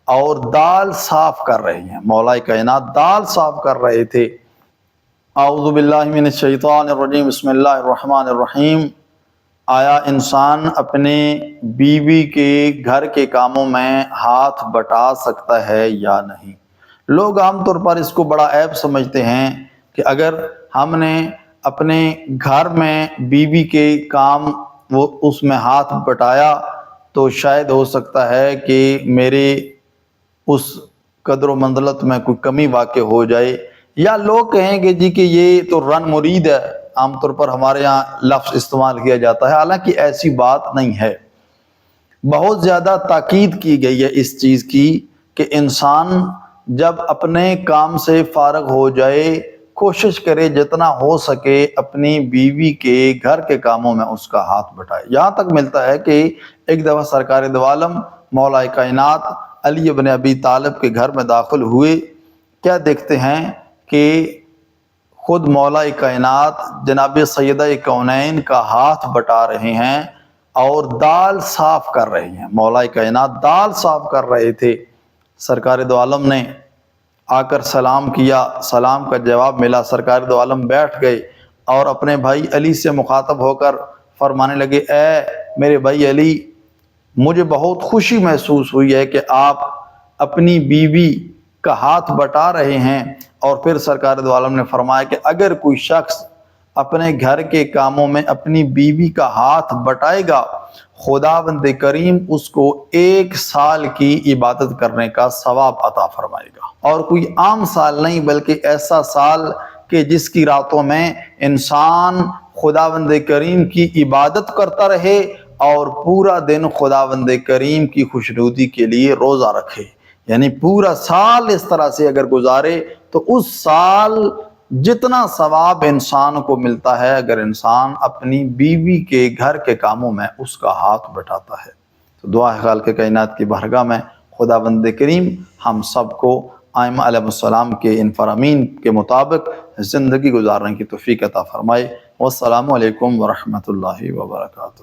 اور دال صاف کر رہے ہیں۔ مولا کائنات دال صاف کر رہے تھے۔ اعوذ باللہ من الشیطان الرجیم، بسم اللہ الرحمن الرحیم۔ آیا انسان اپنے بیوی کے گھر کے کاموں میں ہاتھ بٹا سکتا ہے یا نہیں؟ لوگ عام طور پر اس کو بڑا عیب سمجھتے ہیں کہ اگر ہم نے اپنے گھر میں بیوی کے کام وہ اس میں ہاتھ بٹایا تو شاید ہو سکتا ہے کہ میرے اس قدر و منزلت میں کوئی کمی واقع ہو جائے، یا لوگ کہیں گے جی کہ یہ تو رن مرید ہے، عام طور پر ہمارے یہاں لفظ استعمال کیا جاتا ہے، حالانکہ ایسی بات نہیں ہے۔ بہت زیادہ تاکید کی گئی ہے اس چیز کی کہ انسان جب اپنے کام سے فارغ ہو جائے کوشش کرے جتنا ہو سکے اپنی بیوی کے گھر کے کاموں میں اس کا ہاتھ بٹائے۔ یہاں تک ملتا ہے کہ ایک دفعہ سرکار دو عالم مولا کائنات علی بن ابی طالب کے گھر میں داخل ہوئے، کیا دیکھتے ہیں کہ خود مولا کائنات جناب سیدہ کونین کا ہاتھ بٹا رہے ہیں اور دال صاف کر رہے ہیں۔ مولا کائنات دال صاف کر رہے تھے۔ سرکار دو عالم نے آ کر سلام کیا، سلام کا جواب ملا، سرکار دو عالم بیٹھ گئے اور اپنے بھائی علی سے مخاطب ہو کر فرمانے لگے، اے میرے بھائی علی، مجھے بہت خوشی محسوس ہوئی ہے کہ آپ اپنی بیوی کا ہاتھ بٹا رہے ہیں۔ اور پھر سرکار دو عالم نے فرمایا کہ اگر کوئی شخص اپنے گھر کے کاموں میں اپنی بیوی کا ہاتھ بٹائے گا، خداوند کریم اس کو 1 سال کی عبادت کرنے کا ثواب عطا فرمائے گا، اور کوئی عام سال نہیں بلکہ ایسا سال کہ جس کی راتوں میں انسان خداوند کریم کی عبادت کرتا رہے اور پورا دن خداوند کریم کی خوشنودی کے لیے روزہ رکھے۔ یعنی پورا سال اس طرح سے اگر گزارے تو اس سال جتنا ثواب انسان کو ملتا ہے اگر انسان اپنی بیوی کے گھر کے کاموں میں اس کا ہاتھ بٹاتا ہے۔ تو دعا ہے خالق کائنات کی بارگاہ میں خداوند کریم ہم سب کو ائمہ علیہ السلام کے ان فرامین کے مطابق زندگی گزارنے کی توفیق عطا فرمائے۔ والسلام علیکم ورحمۃ اللہ وبرکاتہ۔